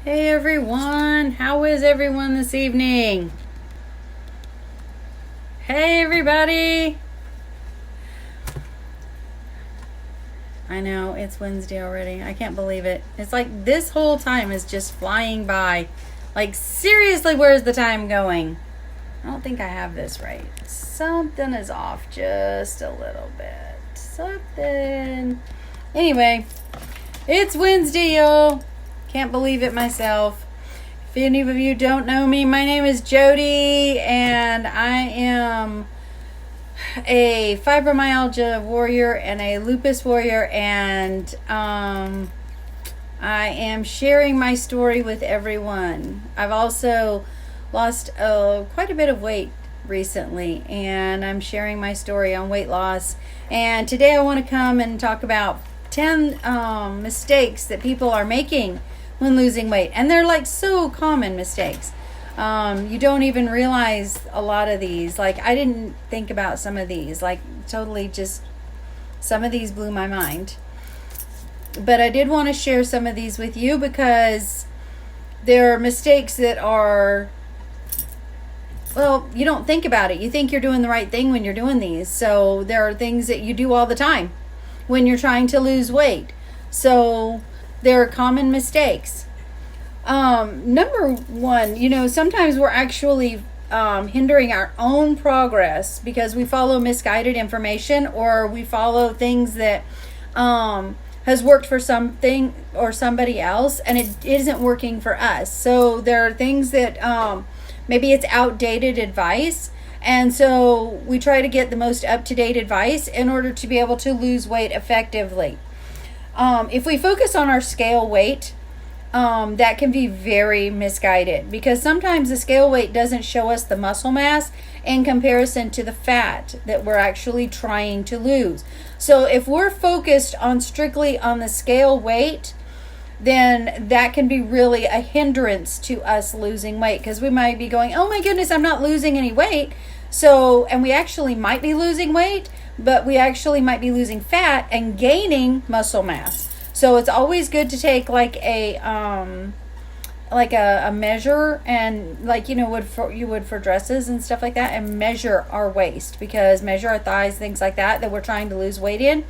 Hey everyone, how is everyone this evening? Hey everybody! I know, it's Wednesday already. I can't believe it. It's like this whole time is just flying by. Like, seriously, where's the time going? I don't think I have this right. Something is off just a little bit. Something. Anyway, it's Wednesday, y'all. Can't believe it myself. If any of you don't know me, my name is Jody, and I am a fibromyalgia warrior and a lupus warrior, and I am sharing my story with everyone. I've also lost quite a bit of weight recently, and I'm sharing my story on weight loss. And today I want to come and talk about 10 mistakes that people are making when losing weight, and they're like so common mistakes. You don't even realize a lot of these. Like, I didn't think about some of these, like totally just some of these blew my mind. But I did want to share some of these with you because there are mistakes that are, well, you don't think about it. You think you're doing the right thing when you're doing these. So there are things that you do all the time when you're trying to lose weight. So there are common mistakes. Number one, sometimes we're actually hindering our own progress because we follow misguided information, or we follow things that has worked for something or somebody else, and it isn't working for us. So there are things that maybe it's outdated advice, and so we try to get the most up-to-date advice in order to be able to lose weight effectively. If we focus on our scale weight, that can be very misguided, because sometimes the scale weight doesn't show us the muscle mass in comparison to the fat that we're actually trying to lose. So if we're focused on strictly on the scale weight, then that can be really a hindrance to us losing weight, because we might be going, oh my goodness, I'm not losing any weight. So, and we actually might be losing weight, but we actually might be losing fat and gaining muscle mass. So it's always good to take like a measure, and like you would for dresses and stuff like that, and measure our waist, because measure our thighs, things like that we're trying to lose weight in,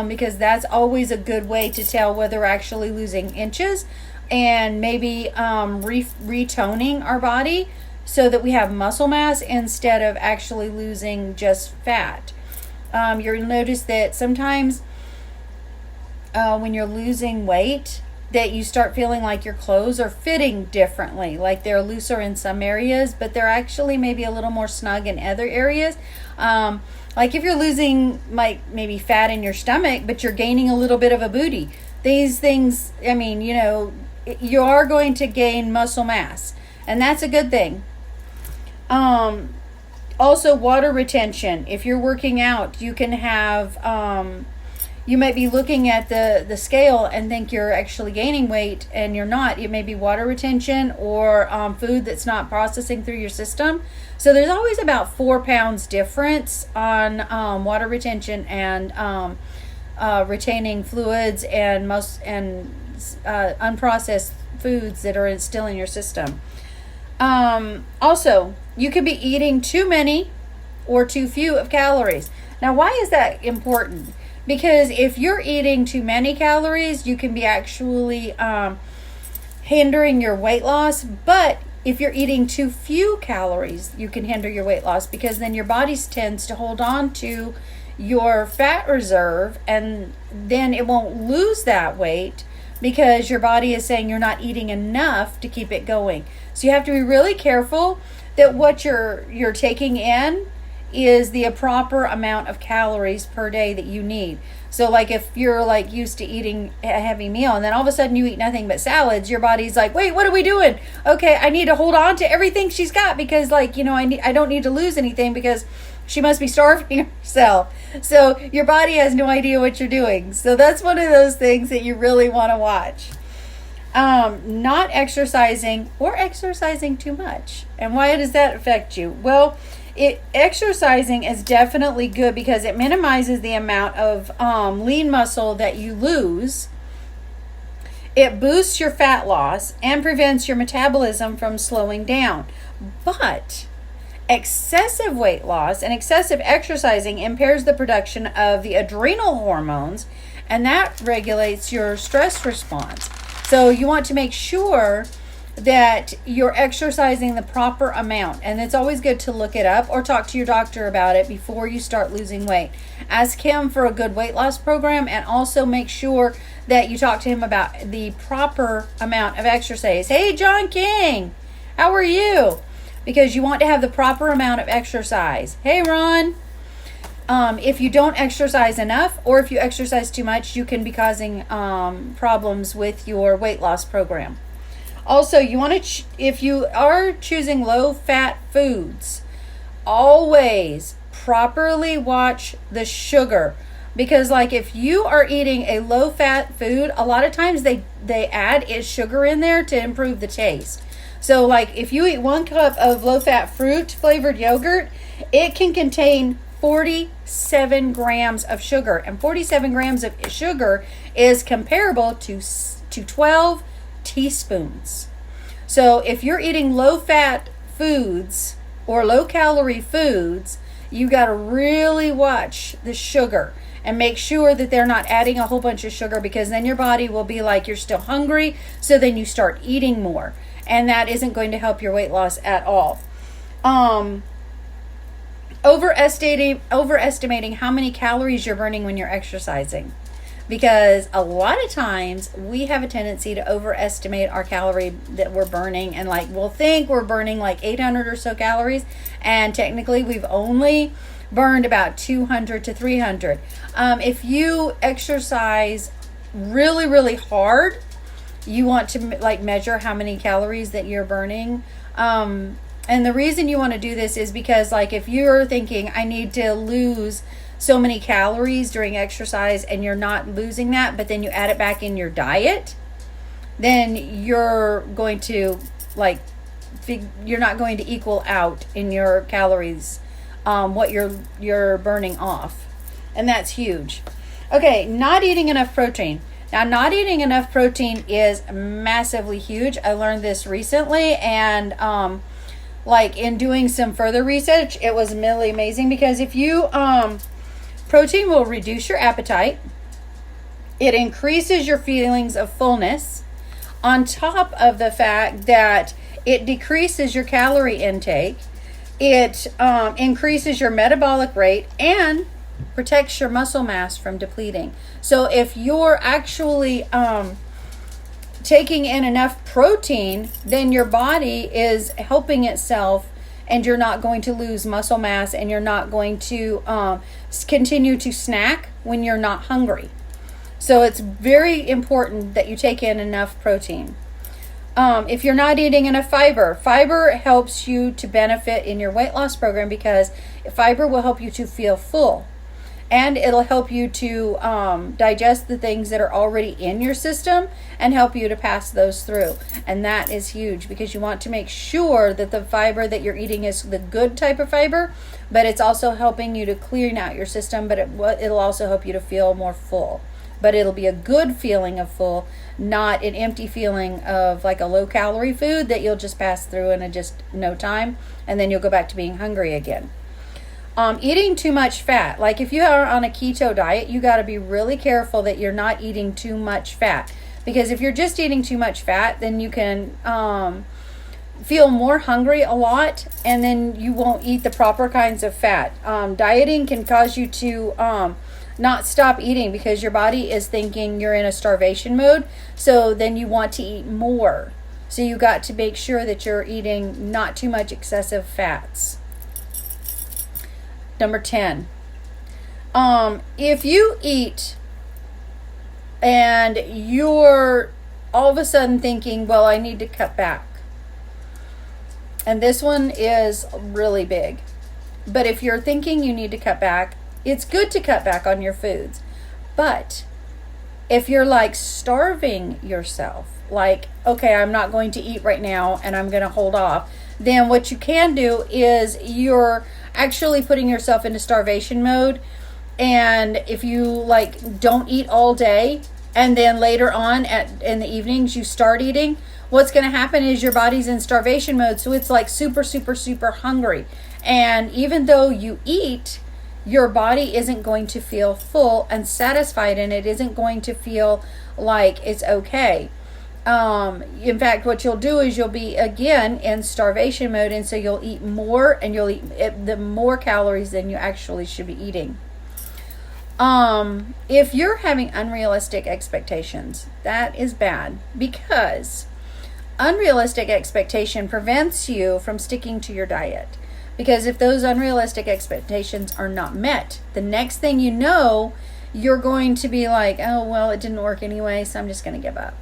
because that's always a good way to tell whether we're actually losing inches, and maybe retoning our body so that we have muscle mass instead of actually losing just fat. You'll notice that sometimes when you're losing weight, that you start feeling like your clothes are fitting differently. Like they're looser in some areas, but they're actually maybe a little more snug in other areas. Like if you're losing like maybe fat in your stomach, but you're gaining a little bit of a booty. These things, you are going to gain muscle mass, and that's a good thing. Also, water retention. If you're working out, you can have, you might be looking at the scale and think you're actually gaining weight, and you're not. It may be water retention or food that's not processing through your system. So there's always about 4 pounds difference on water retention and retaining fluids and unprocessed foods that are still in your system. Also, you could be eating too many or too few of calories. Now, why is that important? Because if you're eating too many calories, you can be actually hindering your weight loss. But if you're eating too few calories, you can hinder your weight loss, because then your body tends to hold on to your fat reserve, and then it won't lose that weight because your body is saying you're not eating enough to keep it going. So you have to be really careful that what you're taking in is the proper amount of calories per day that you need. So like if you're like used to eating a heavy meal, and then all of a sudden you eat nothing but salads, your body's like, wait, what are we doing? Okay, I need to hold on to everything she's got, because I don't need to lose anything, because she must be starving herself. So your body has no idea what you're doing. So that's one of those things that you really want to watch. Not exercising or exercising too much. And why does that affect you? Well, exercising is definitely good because it minimizes the amount of lean muscle that you lose, It boosts your fat loss and prevents your metabolism from slowing down. But excessive weight loss and excessive exercising impairs the production of the adrenal hormones, and that regulates your stress response. So you want to make sure that you're exercising the proper amount, and it's always good to look it up or talk to your doctor about it before you start losing weight. Ask him for a good weight loss program, and also make sure that you talk to him about the proper amount of exercise. Hey, John King, how are you? Because you want to have the proper amount of exercise. Hey, Ron. If you don't exercise enough, or if you exercise too much, you can be causing problems with your weight loss program. Also, you want to, if you are choosing low-fat foods, always properly watch the sugar. Because like if you are eating a low-fat food, a lot of times they add sugar in there to improve the taste. So like if you eat 1 cup of low-fat fruit-flavored yogurt, it can contain 47 grams of sugar. And 47 grams of sugar is comparable to 12 teaspoons. So if you're eating low-fat foods or low-calorie foods, you got to really watch the sugar and make sure that they're not adding a whole bunch of sugar, because then your body will be like you're still hungry, so then you start eating more, and that isn't going to help your weight loss at all. Overestimating how many calories you're burning when you're exercising, because a lot of times we have a tendency to overestimate our calorie that we're burning, and like we'll think we're burning like 800 or so calories, and technically we've only burned about 200 to 300. If you exercise really, really hard, you want to like measure how many calories that you're burning. And the reason you want to do this is because like if you're thinking I need to lose so many calories during exercise and you're not losing that, but then you add it back in your diet, then you're going to like you're not going to equal out in your calories what you're burning off, and that's huge. Okay, not eating enough protein. Now, not eating enough protein is massively huge. I learned this recently, and like in doing some further research, it was really amazing, because if you protein will reduce your appetite, it increases your feelings of fullness, on top of the fact that it decreases your calorie intake. It increases your metabolic rate and protects your muscle mass from depleting. So if you're actually taking in enough protein, then your body is helping itself, and you're not going to lose muscle mass, and you're not going to continue to snack when you're not hungry. So it's very important that you take in enough protein. If you're not eating enough fiber helps you to benefit in your weight loss program, because fiber will help you to feel full, and it'll help you to digest the things that are already in your system and help you to pass those through. And that is huge, because you want to make sure that the fiber that you're eating is the good type of fiber, but it's also helping you to clean out your system, but it'll also help you to feel more full. But it'll be a good feeling of full, not an empty feeling of like a low-calorie food that you'll just pass through in just no time, and then you'll go back to being hungry again. Eating too much fat. Like if you are on a keto diet, you got to be really careful that you're not eating too much fat, because if you're just eating too much fat, then you can feel more hungry a lot, and then you won't eat the proper kinds of fat. Dieting can cause you to not stop eating, because your body is thinking you're in a starvation mode, so then you want to eat more. So you got to make sure that you're eating not too much excessive fats. Number 10, if you eat and you're all of a sudden thinking, well, I need to cut back, and this one is really big, but if you're thinking you need to cut back, it's good to cut back on your foods. But if you're like starving yourself, like, okay, I'm not going to eat right now and I'm going to hold off, then what you can do is you're actually putting yourself into starvation mode. And if you like don't eat all day, and then later on in the evenings you start eating, what's going to happen is your body's in starvation mode. So it's like super, super, super hungry. And even though you eat, your body isn't going to feel full and satisfied, and it isn't going to feel like it's okay. In fact, what you'll do is you'll be again in starvation mode, and so you'll eat more, and you'll eat the more calories than you actually should be eating. If you're having unrealistic expectations, that is bad, because unrealistic expectation prevents you from sticking to your diet. Because if those unrealistic expectations are not met, the next thing you know, you're going to be like, oh, well, it didn't work anyway, so I'm just going to give up.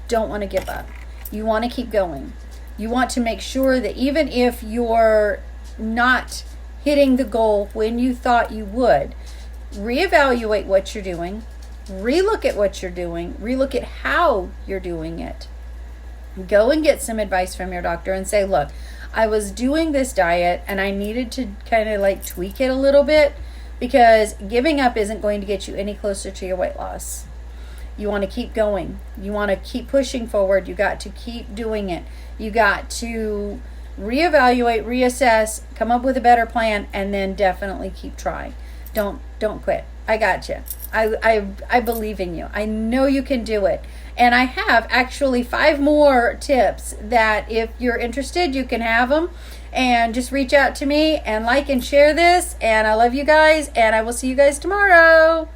Don't want to give up. You want to keep going. You want to make sure that even if you're not hitting the goal when you thought you would, reevaluate what you're doing, relook at what you're doing, relook at how you're doing it. Go and get some advice from your doctor and say, look, I was doing this diet and I needed to kind of like tweak it a little bit, because giving up isn't going to get you any closer to your weight loss. You want to keep going. You want to keep pushing forward. You got to keep doing it. You got to reevaluate, reassess, come up with a better plan, and then definitely keep trying. Don't quit. I got you. I believe in you. I know you can do it. And I have actually 5 more tips that if you're interested, you can have them. And just reach out to me and like and share this. And I love you guys. And I will see you guys tomorrow.